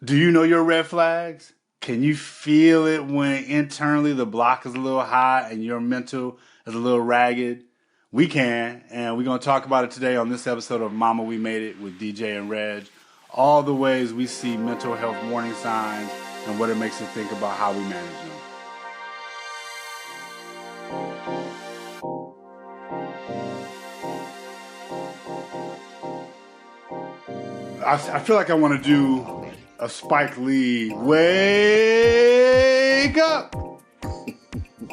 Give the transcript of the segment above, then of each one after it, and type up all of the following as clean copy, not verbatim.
Do you know your red flags? Can you feel it when internally the block is a little high and your mental is a little ragged? We can, and we're going to talk about it today on this episode of Mama We Made It with DJ and Reg. All the ways we see mental health warning signs and what it makes us think about how we manage them. I feel like I want to do a Spike Lee wake up.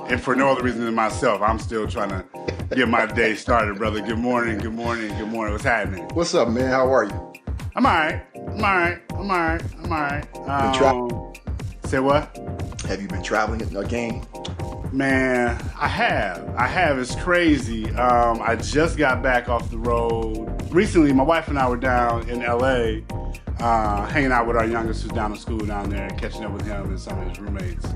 And for no other reason than myself, I'm still trying to get my day started, brother. Good morning, good morning, good morning. What's happening? What's up, man? How are you? I'm all right. Say what? Have you been traveling again? Man, I have. It's crazy. I just got back off the road. Recently, my wife and I were down in LA, hanging out with our youngest who's down in school down there, catching up with him and some of his roommates.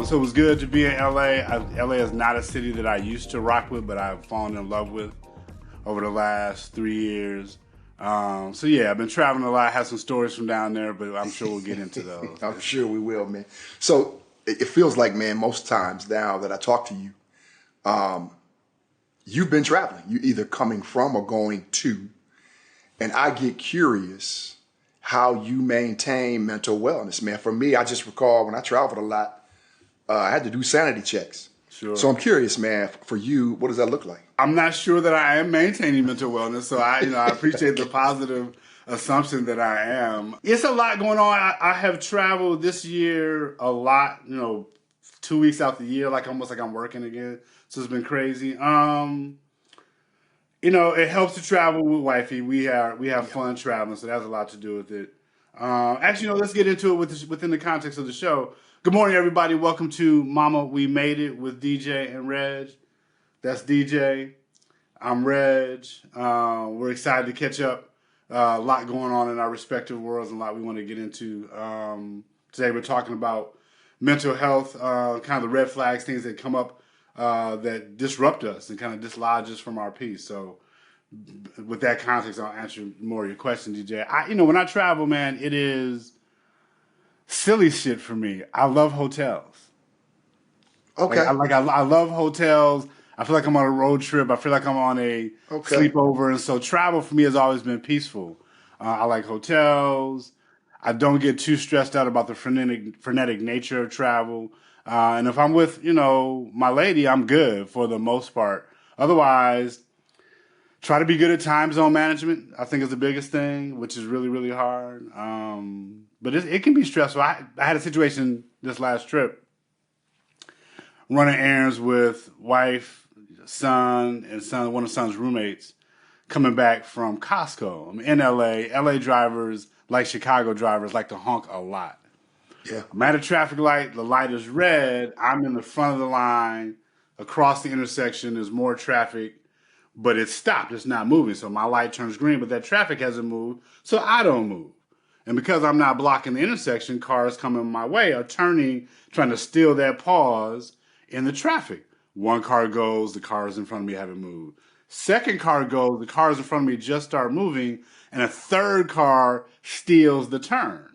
So it was good to be in LA. LA is not a city that I used to rock with, but I've fallen in love with over the last 3 years. So yeah, I've been traveling a lot. I have some stories from down there, but I'm sure we'll get into those. I'm sure we will, man. So it feels like, man, most times now that I talk to you, you've been traveling. You're either coming from or going to. And I get curious how you maintain mental wellness, man. For me, I just recall when I traveled a lot, I had to do sanity checks. Sure. So I'm curious, man, for you, what does that look like? I'm not sure that I am maintaining mental wellness, so I appreciate the positive assumption that I am. It's a lot going on. I have traveled this year a lot, 2 weeks out the year, almost like I'm working again. So it's been crazy. It helps to travel with wifey. We have fun traveling, so that has a lot to do with it. Actually, let's get into it within the context of the show. Good morning, everybody. Welcome to Mama We Made It with DJ and Reg. That's DJ. I'm Reg. We're excited to catch up. A lot going on in our respective worlds and a lot we want to get into. Today we're talking about mental health, kind of the red flags, things that come up that disrupt us and kind of dislodge us from our peace. So with that context, I'll answer more of your question, DJ. When I travel, man, it is silly shit for me. I love hotels. Okay. I love hotels. I feel like I'm on a road trip. I feel like I'm on a sleepover. And so travel for me has always been peaceful. I like hotels. I don't get too stressed out about the frenetic nature of travel. And if I'm with, my lady, I'm good for the most part. Otherwise, try to be good at time zone management, I think is the biggest thing, which is really, really hard. But it can be stressful. I had a situation this last trip, running errands with wife, son, and one of son's roommates coming back from Costco. I'm in LA. LA drivers, like Chicago drivers, like to honk a lot. Yeah. I'm at a traffic light. The light is red. I'm in the front of the line. Across the intersection, there's more traffic, but it's stopped. It's not moving. So my light turns green, but that traffic hasn't moved, so I don't move. And because I'm not blocking the intersection, cars coming my way are turning, trying to steal that pause in the traffic. One car goes, the cars in front of me haven't moved. Second car goes, the cars in front of me just start moving, and a third car steals the turn.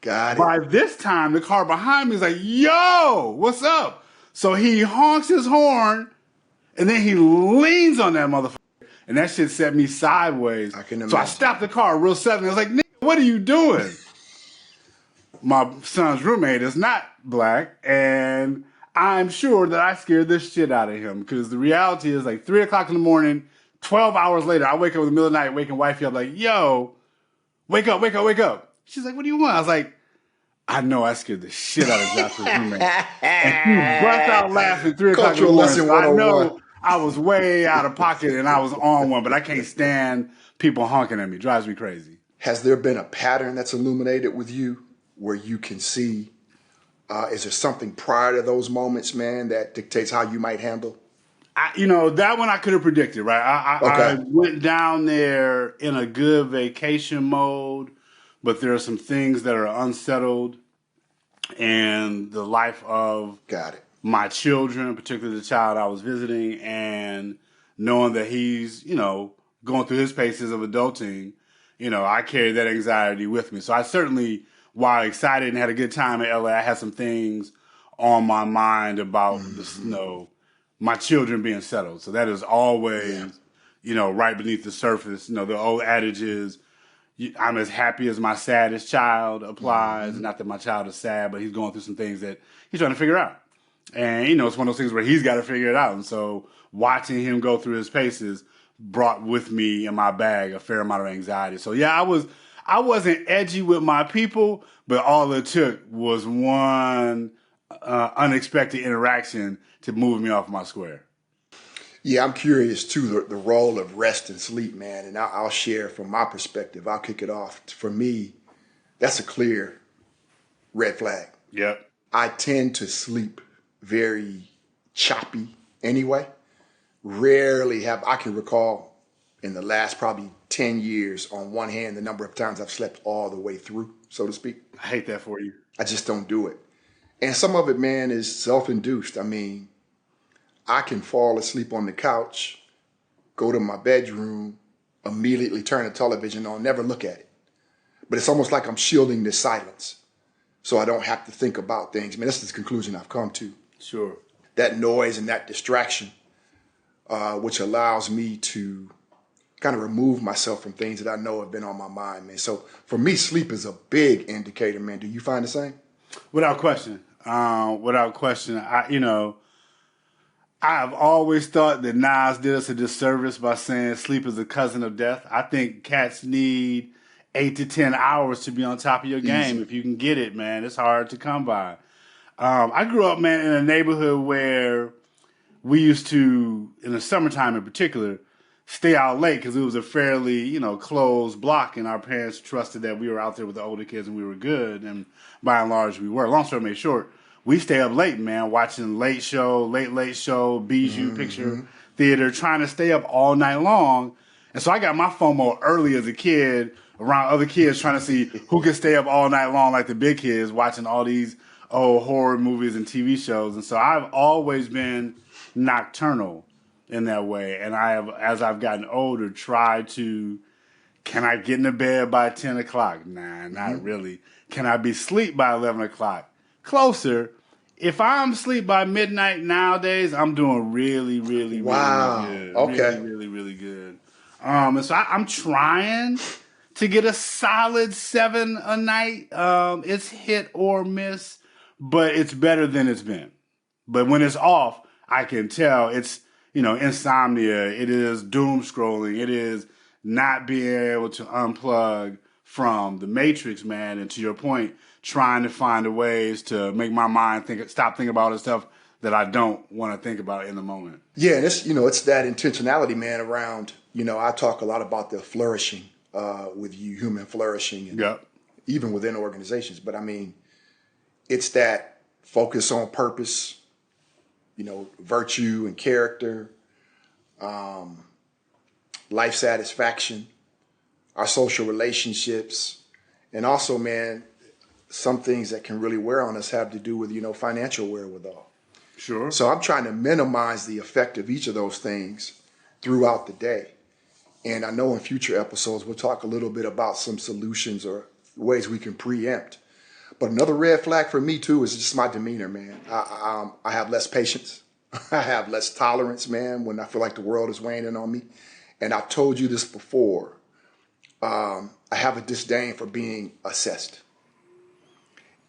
Got it. By this time, the car behind me is like, yo, what's up? So he honks his horn, and then he leans on that motherfucker, and that shit set me sideways. I can imagine. So I stopped the car real sudden. I was like, nigga, what are you doing? My son's roommate is not black, and I'm sure that I scared the shit out of him because the reality is 3 o'clock in the morning, 12 hours later, I wake up in the middle of the night, waking wifey up like, yo, wake up, wake up, wake up. She's like, what do you want? I was like, I know I scared the shit out of Josh's roommate. And she burst out laughing 3 o'clock in the morning. So I know I was way out of pocket and I was on one, but I can't stand people honking at me. It drives me crazy. Has there been a pattern that's illuminated with you where you can see, is there something prior to those moments, man, that dictates how you might handle? That one I could have predicted, right? I went down there in a good vacation mode, but there are some things that are unsettled in the life of my children, particularly the child I was visiting, and knowing that he's, going through his paces of adulting, I carry that anxiety with me. So I certainly, while excited and had a good time in LA, I had some things on my mind about my children being settled. So that is always, right beneath the surface. The old adage is, I'm as happy as my saddest child applies. Not that my child is sad, but he's going through some things that he's trying to figure out. And, it's one of those things where he's got to figure it out. And so watching him go through his paces brought with me in my bag a fair amount of anxiety. So, yeah, I wasn't edgy with my people, but all it took was one unexpected interaction to move me off my square. Yeah, I'm curious, too, the role of rest and sleep, man. And I'll share from my perspective. I'll kick it off. For me, that's a clear red flag. Yep. I tend to sleep very choppy anyway. Rarely I can recall in the last probably 10 years, on one hand, the number of times I've slept all the way through, so to speak. I hate that for you. I just don't do it. And some of it, man, is self-induced. I mean, I can fall asleep on the couch, go to my bedroom, immediately turn the television on, never look at it. But it's almost like I'm shielding this silence so I don't have to think about things. I mean, that's the conclusion I've come to. Sure. That noise and that distraction, which allows me to kind of remove myself from things that I know have been on my mind, man. So for me, sleep is a big indicator, man. Do you find the same? Without question. I've always thought that Nas did us a disservice by saying sleep is a cousin of death. I think cats need 8 to 10 hours to be on top of your game. Easy. If you can get it, man, it's hard to come by. I grew up, man, in a neighborhood where we used to, in the summertime in particular, stay out late because it was a fairly, closed block, and our parents trusted that we were out there with the older kids and we were good, and by and large we were. Long story made short, we stay up late, man, watching Late Show, Bijou, Picture Theater, trying to stay up all night long. And so I got my FOMO early as a kid around other kids trying to see who could stay up all night long like the big kids, watching all these old horror movies and TV shows. And so I've always been nocturnal in that way. And I have, as I've gotten older, tried to, can I get into bed by 10 o'clock? Nah, not really. Can I be asleep by 11 o'clock? Closer. If I'm asleep by midnight nowadays, I'm doing really, really, really good. Okay. Really, really good. And so I'm trying to get a solid 7 a night. It's hit or miss, but it's better than it's been. But when it's off, I can tell it's, insomnia. It is doom scrolling. It is not being able to unplug from the matrix, man. And to your point, trying to find ways to make my mind stop thinking about all the stuff that I don't want to think about in the moment. Yeah, and it's that intentionality, man, around, I talk a lot about the flourishing with you, human flourishing, and even within organizations. But I mean, it's that focus on purpose, virtue and character, life satisfaction, our social relationships, and also, man, some things that can really wear on us have to do with, financial wherewithal. Sure. So I'm trying to minimize the effect of each of those things throughout the day. And I know in future episodes, we'll talk a little bit about some solutions or ways we can preempt. But another red flag for me, too, is just my demeanor, man. I have less patience. I have less tolerance, man, when I feel like the world is weighing in on me. And I've told you this before. I have a disdain for being assessed.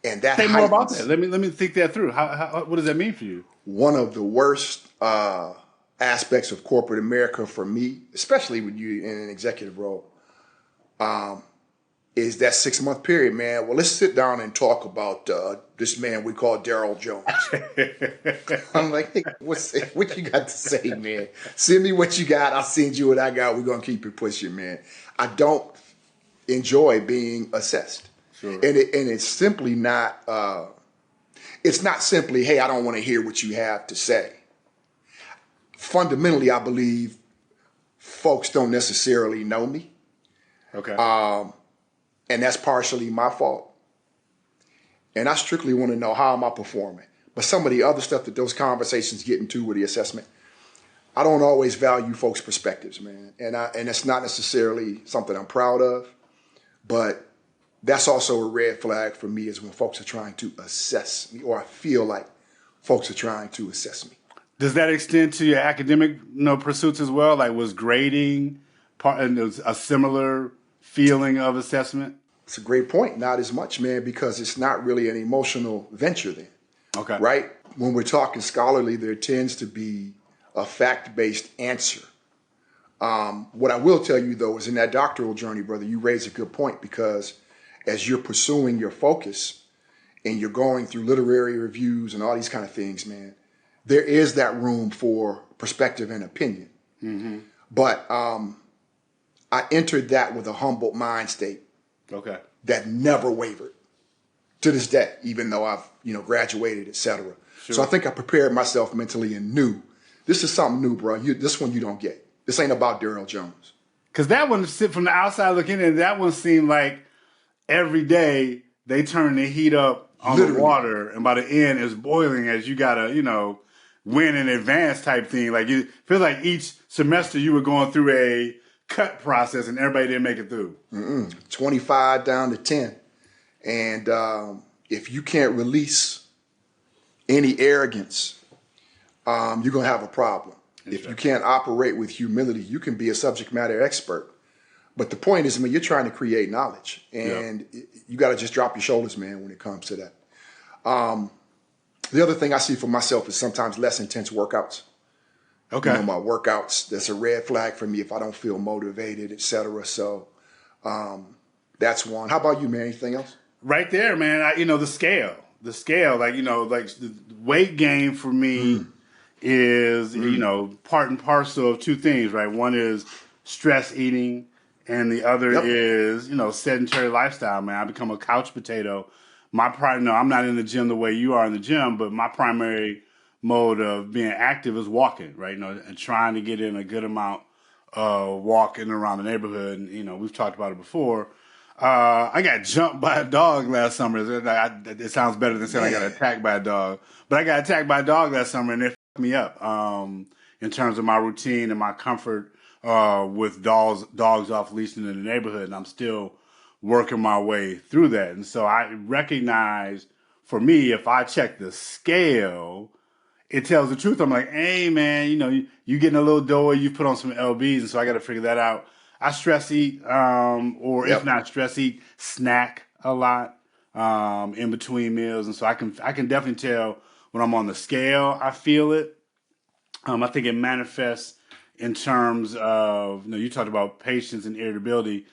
And that say more about that. Let me think that through. How what does that mean for you? One of the worst aspects of corporate America for me, especially when you're in an executive role, is that 6-month period, man. Well, let's sit down and talk about this man we call Daryl Jones. I'm like, hey, what you got to say, man? Send me what you got. I'll send you what I got. We're going to keep it pushing, man. I don't enjoy being assessed. Sure. And it's simply not, it's not simply, hey, I don't want to hear what you have to say. Fundamentally, I believe folks don't necessarily know me. Okay. And that's partially my fault. And I strictly want to know how am I performing. But some of the other stuff that those conversations get into with the assessment, I don't always value folks' perspectives, man. And it's not necessarily something I'm proud of. But that's also a red flag for me is when folks are trying to assess me, or I feel like folks are trying to assess me. Does that extend to your academic, pursuits as well? Like, was grading part and a similar feeling of assessment? It's a great point. Not as much, man, because it's not really an emotional venture then. Okay. Right? When we're talking scholarly, there tends to be a fact-based answer. What I will tell you, though, is in that doctoral journey, brother, you raise a good point, because as you're pursuing your focus and you're going through literary reviews and all these kind of things, man, there is that room for perspective and opinion. Mm-hmm. But I entered that with a humbled mind state. Okay. That never wavered to this day, even though I've, graduated, et cetera. Sure. So I think I prepared myself mentally and knew this is something new, bro. This one you don't get. This ain't about Daryl Jones. Because that one, from the outside looking in, that one seemed like every day they turn the heat up on the water, and by the end it's boiling as you gotta, win in advance type thing. Like, you feel like each semester you were going through a cut process and everybody didn't make it through. 25 down to 10. And if you can't release any arrogance, you're going to have a problem. If you can't operate with humility, you can be a subject matter expert. But the point is, you're trying to create knowledge, and you got to just drop your shoulders, man, when it comes to that. The other thing I see for myself is sometimes less intense workouts. Okay. My workouts, that's a red flag for me if I don't feel motivated, et cetera. So that's one. How about you, man? Anything else? Right there, man. The scale, like the weight gain for me is, part and parcel of two things, right? One is stress eating, and the other is, sedentary lifestyle, man. I become a couch potato. I'm not in the gym the way you are in the gym, but my primary mode of being active is walking, right? And trying to get in a good amount of walking around the neighborhood. And, we've talked about it before. I got jumped by a dog last summer. It sounds better than saying I got attacked by a dog. But I got attacked by a dog last summer, and it fucked me up in terms of my routine and my comfort with dogs off leash in the neighborhood. And I'm still working my way through that. And so I recognize, for me, if I check the scale, it tells the truth. I'm like, hey, man, you getting a little doughy, you put on some LBs, and so I got to figure that out. I stress eat, or if not stress eat, snack a lot in between meals, and so I can definitely tell when I'm on the scale. I feel it. I think it manifests in terms of, you talked about patience and irritability.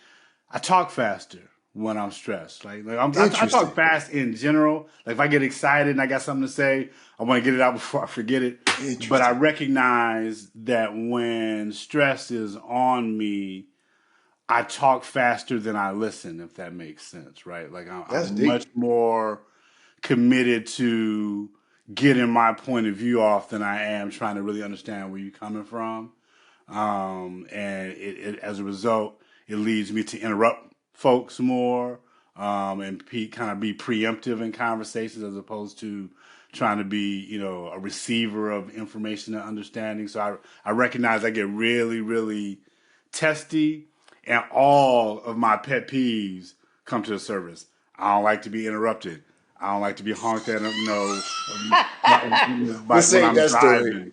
I talk faster when I'm stressed. I talk fast in general. Like, if I get excited and I got something to say, I want to get it out before I forget it. But I recognize that when stress is on me, I talk faster than I listen, if that makes sense, right? Like, I'm much more committed to getting my point of view off than I am trying to really understand where you're coming from. And it as a result, it leads me to interrupt folks more and kind of be preemptive in conversations as opposed to trying to be, a receiver of information and understanding. So I recognize I get really, really testy, and all of my pet peeves come to the surface. I don't like to be interrupted. I don't like to be honked at, when I'm driving.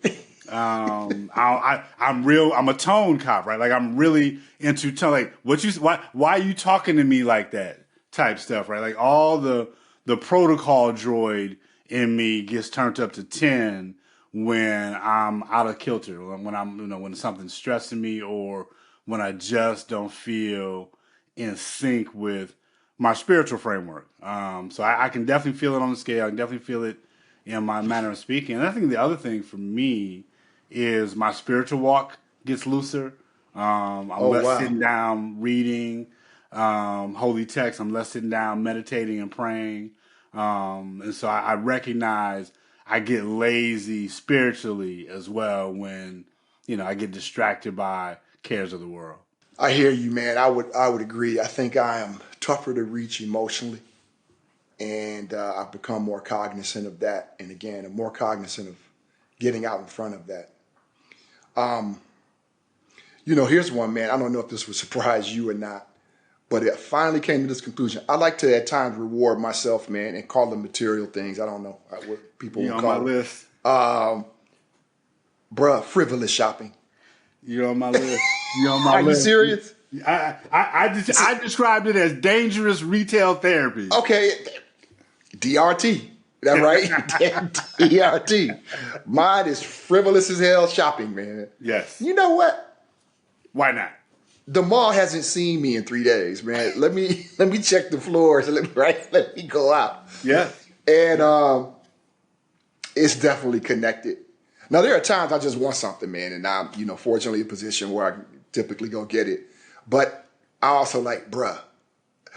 I'm a tone cop, right? Like, I'm really into tone. Like, why are you talking to me like that type stuff, right? Like, all the protocol droid in me gets turned up to 10 when I'm out of kilter, when I'm, when something's stressing me, or when I just don't feel in sync with my spiritual framework. So I can definitely feel it on the scale. I can definitely feel it in my manner of speaking. And I think the other thing for me is my spiritual walk gets looser. I'm less sitting down reading holy text. I'm less sitting down meditating and praying. And so I recognize I get lazy spiritually as well when, I get distracted by cares of the world. I hear you, man. I would agree. I think I am tougher to reach emotionally, and I've become more cognizant of that. And again, I'm more cognizant of getting out in front of that. Here's one, man. I don't know if this would surprise you or not, But it finally came to this conclusion. I like to at times reward myself, man, and call them material things. I don't know what people would call on my list. Frivolous shopping. You're on my list. You're on my list. Are you serious? I described it as dangerous retail therapy. Okay. DRT. That right? DRT. Mine is frivolous as hell shopping, man. Yes. You know what? Why not? The mall hasn't seen me in 3 days, man. Let me check the floors and let me go out. Yeah. And it's definitely connected. Now there are times I just want something, man, and I'm, fortunately in a position where I can typically go get it. But I also like, bruh.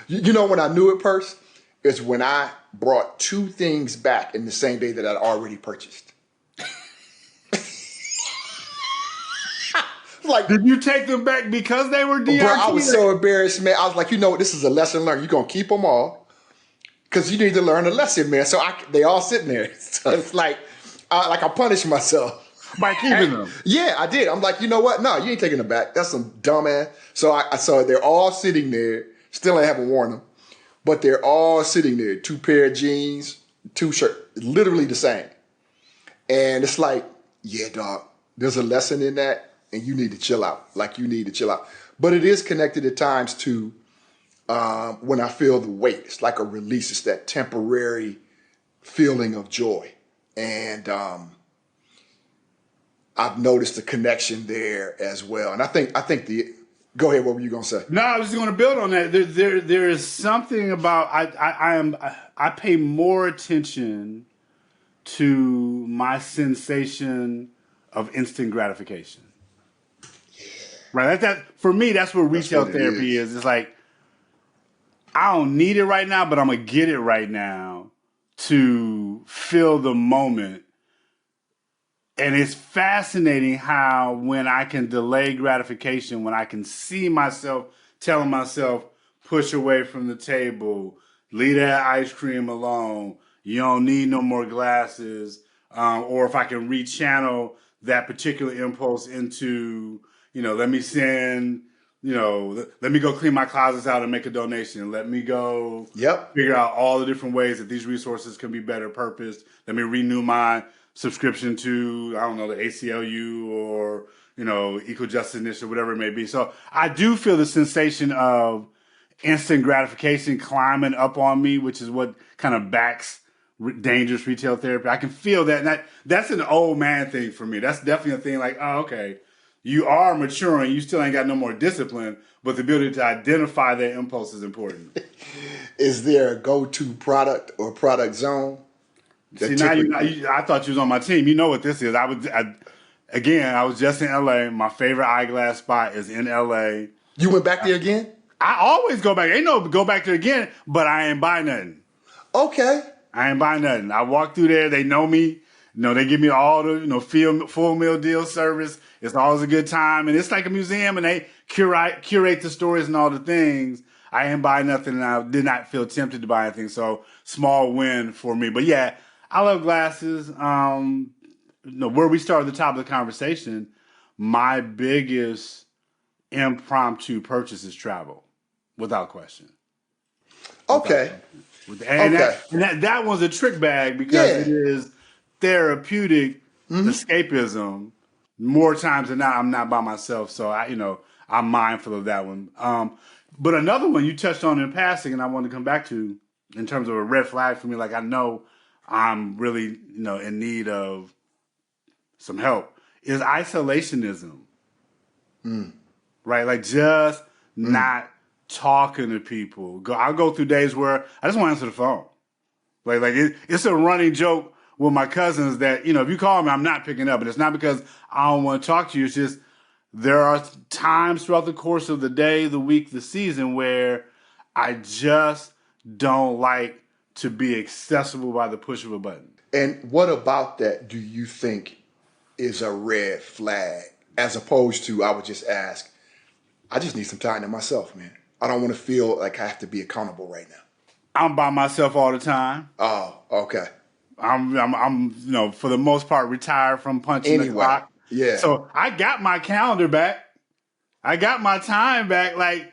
You know when I knew it first? It's when I brought 2 things back in the same day that I'd already purchased. Like, did you take them back because they were DRT? Bro, I was so embarrassed, man. I was like, this is a lesson learned. You're going to keep them all because you need to learn a lesson, man. So they all sitting there. So it's like I punished myself. By keeping them. Yeah, I did. I'm like, you know what? No, you ain't taking them back. That's some dumbass. So I saw they're all sitting there. Still haven't worn them. But they're all sitting there. 2 pair of jeans, 2 shirts. Literally the same. And it's like, yeah, dog, there's a lesson in that. And you need to chill out. Like, you need to chill out. But it is connected at times to when I feel the weight. It's like a release. It's that temporary feeling of joy. And I've noticed the connection there as well. And I think go ahead, what were you going to say? No, I was just going to build on that. There is something about, I pay more attention to my sensation of instant gratification. Right, that for me, that's what retail therapy is. It's like, I don't need it right now, but I'm gonna get it right now to feel the moment. And it's fascinating how when I can delay gratification, when I can see myself telling myself, push away from the table, leave that ice cream alone, you don't need no more glasses, or if I can rechannel that particular impulse into, let me send, let me go clean my closets out and make a donation. Let me go figure out all the different ways that these resources can be better purposed. Let me renew my subscription to, I don't know, the ACLU or, Equal Justice Initiative, whatever it may be. So I do feel the sensation of instant gratification climbing up on me, which is what kind of backs dangerous retail therapy. I can feel that. And that's an old man thing for me. That's definitely a thing like, oh, okay. You are maturing. You still ain't got no more discipline, but the ability to identify that impulse is important. Is there a go-to product or product zone? See, now I thought you was on my team. You know what this is. I was just in LA. My favorite eyeglass spot is in LA. You went back there again? I always go back. Ain't no go back there again, but I ain't buy nothing. Okay. I ain't buy nothing. I walk through there. They know me. They give me all the, full meal deal service. It's always a good time. And it's like a museum, and they curate the stories and all the things. I ain't buy nothing, and I did not feel tempted to buy anything. So small win for me. But yeah, I love glasses. Where we started the top of the conversation, my biggest impromptu purchase is travel, without question. Okay. That one's a trick bag because it is therapeutic escapism. More times than not, I'm not by myself, so I'm mindful of that one. But another one you touched on in passing, and I want to come back to in terms of a red flag for me. Like, I know I'm really in need of some help. Is isolationism, right? Like just not talking to people. I'll go through days where I just want to answer the phone. Like it's a running joke with my cousins that, if you call me, I'm not picking up. And it's not because I don't want to talk to you. It's just there are times throughout the course of the day, the week, the season where I just don't like to be accessible by the push of a button. And what about that do you think is a red flag as opposed to, I would just ask, I just need some time to myself, man. I don't want to feel like I have to be accountable right now. I'm by myself all the time. Oh, okay. I'm for the most part retired from punching the clock. Yeah. So I got my calendar back. I got my time back. Like,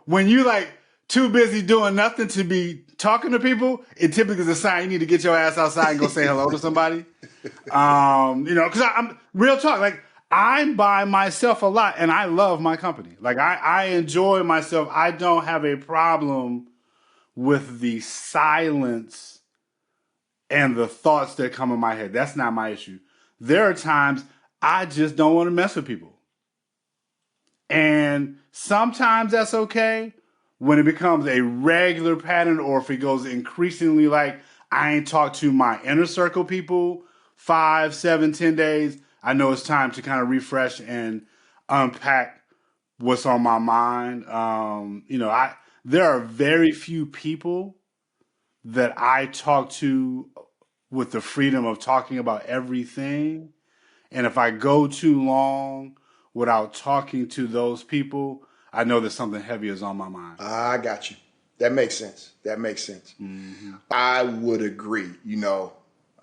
when you like too busy doing nothing to be talking to people, it typically is a sign you need to get your ass outside and go say hello to somebody. Because I'm real talk. Like I'm by myself a lot, and I love my company. Like I enjoy myself. I don't have a problem with the silence and the thoughts that come in my head. That's not my issue. There are times I just don't want to mess with people. And sometimes that's okay when it becomes a regular pattern, or if it goes increasingly like I ain't talked to my inner circle people 5, 7, 10 days. I know it's time to kind of refresh and unpack what's on my mind. There are very few people that I talk to with the freedom of talking about everything. And if I go too long without talking to those people, I know that something heavy is on my mind. I got you. That makes sense. Mm-hmm. I would agree.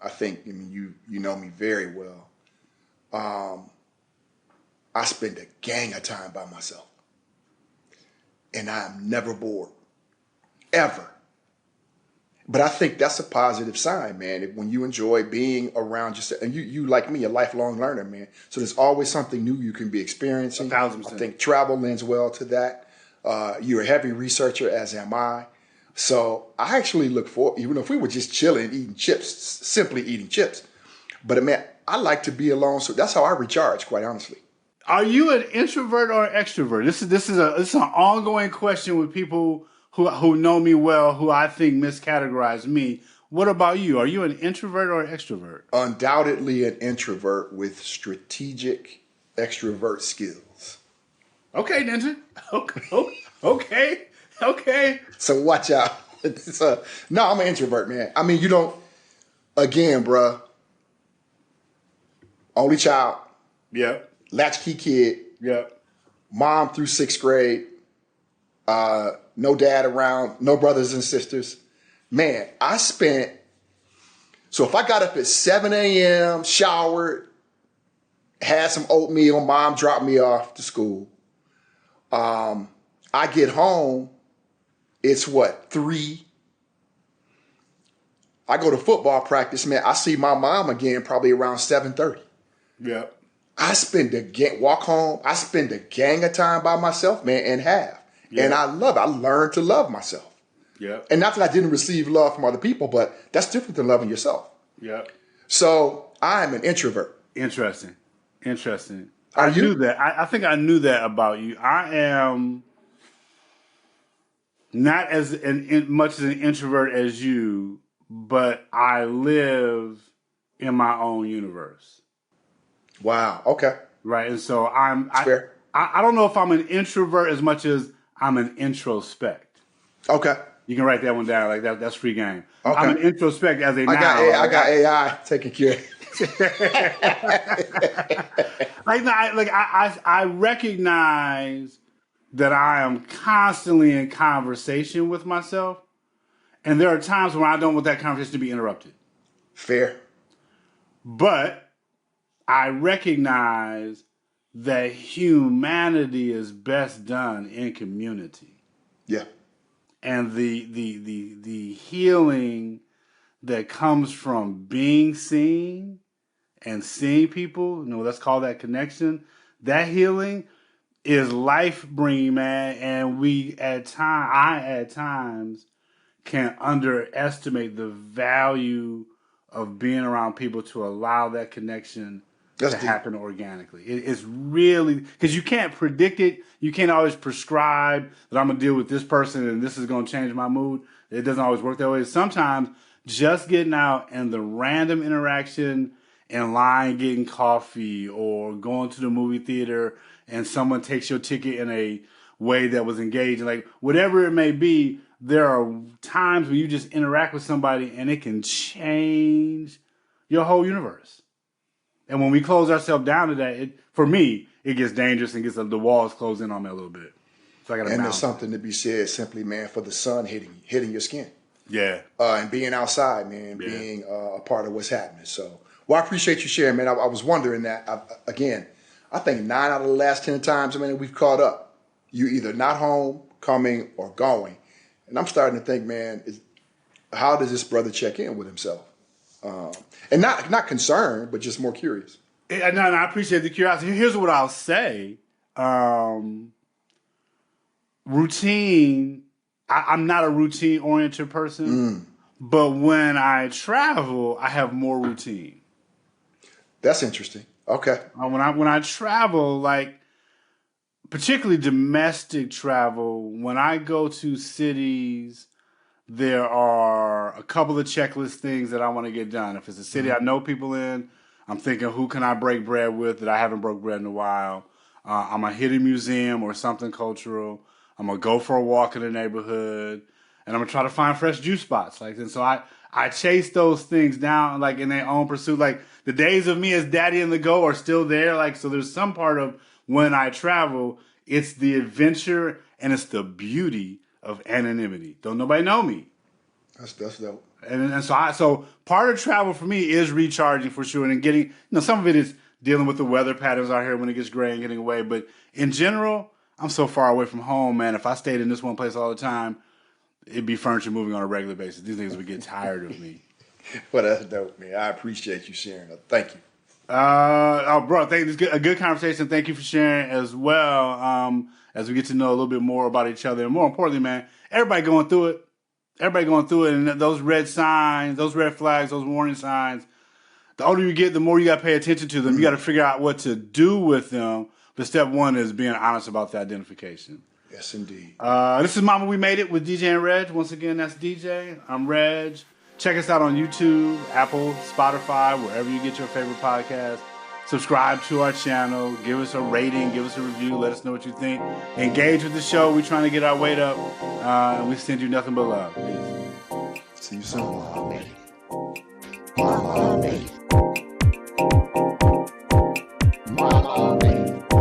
I think you know me very well. I spend a gang of time by myself. And I'm never bored. Ever. But I think that's a positive sign, man. When you enjoy being around yourself, and you like me, a lifelong learner, man. So there's always something new you can be experiencing. 1,000%. I think travel lends well to that. You're a heavy researcher, as am I. So I actually look for, even if we were just chilling, eating chips, simply eating chips. But man, I like to be alone. So that's how I recharge, quite honestly. Are you an introvert or an extrovert? This is an ongoing question with people who know me well, who I think miscategorize me. What about you? Are you an introvert or an extrovert? Undoubtedly an introvert with strategic extrovert skills. Okay, Ninja. Okay. So watch out. No, I'm an introvert, man. I mean, again, bruh, only child. Yep. Latchkey kid. Yep. Mom through 6th grade. No dad around. No brothers and sisters. Man, so if I got up at 7 a.m., showered, had some oatmeal, mom dropped me off to school. I get home, it's 3. I go to football practice, man. I see my mom again probably around 7:30. Yeah. I spend walk home. I spend a gang of time by myself, man, and have. Yeah. And I love it. I learned to love myself. Yeah. And not that I didn't receive love from other people, but that's different than loving yourself. Yeah. So I'm an introvert. Interesting. Are you? Knew that. I think I knew that about you. I am not as much as an introvert as you, but I live in my own universe. Wow. Okay. Right. And so fair. I don't know if I'm an introvert as much as I'm an introspect. Okay. You can write that one down. Like that's free game. Okay. I'm an introspect as a noun. I got AI taking care. I recognize that I am constantly in conversation with myself, and there are times when I don't want that conversation to be interrupted. Fair. But I recognize that humanity is best done in community. Yeah. And the healing that comes from being seen and seeing people, let's call that connection. That healing is life-bringing, man. And I at times can underestimate the value of being around people to allow that connection to happen organically. It's really, because you can't predict it. You can't always prescribe that I'm going to deal with this person and this is going to change my mood. It doesn't always work that way. Sometimes just getting out and the random interaction in line getting coffee or going to the movie theater and someone takes your ticket in a way that was engaging, like whatever it may be, there are times when you just interact with somebody and it can change your whole universe. And when we close ourselves down to that, for me, it gets dangerous and gets the walls closed in on me a little bit. So I got to balance. And there's something to be said simply, man, for the sun hitting your skin. Yeah. And being outside, man, being a part of what's happening. So, I appreciate you sharing, man. I was wondering that. I think 9 out of the last 10 times, man, we've caught up. You either not home, coming, or going. And I'm starting to think, man, how does this brother check in with himself? And not concerned, but just more curious. No, I appreciate the curiosity. Here's what I'll say. Routine, I'm not a routine-oriented person, but when I travel, I have more routine. That's interesting. Okay. When I travel, like particularly domestic travel, when I go to cities, there are a couple of checklist things that I want to get done. If it's a city I know people in, I'm thinking, who can I break bread with that I haven't broke bread in a while? I'm going to hit a museum or something cultural. I'm going to go for a walk in the neighborhood. And I'm going to try to find fresh juice spots. And so I chase those things down, like, in their own pursuit. Like, the days of me as daddy in the go are still there. Like, so there's some part of when I travel, it's the adventure and it's the beauty of anonymity. Don't nobody know me. That's dope. And so part of travel for me is recharging for sure, and getting, some of it is dealing with the weather patterns out here when it gets gray and getting away. But in general, I'm so far away from home, man. If I stayed in this one place all the time, it'd be furniture moving on a regular basis. These things would get tired of me. Well, that's dope, man. I appreciate you sharing that. Thank you. Bro, it's a good conversation. Thank you for sharing as well. As we get to know a little bit more about each other, and more importantly, man, everybody going through it. And those red signs, those red flags, those warning signs, the older you get, the more you got to pay attention to them. You got to figure out what to do with them. But step one is being honest about the identification. Yes, indeed. This is Mama We Made It with DJ and Reg. Once again, that's DJ. I'm Reg. Check us out on YouTube, Apple, Spotify, wherever you get your favorite podcast. Subscribe to our channel. Give us a rating. Give us a review. Let us know what you think. Engage with the show. We're trying to get our weight up. And we send you nothing but love. Peace. See you soon. Mama made it.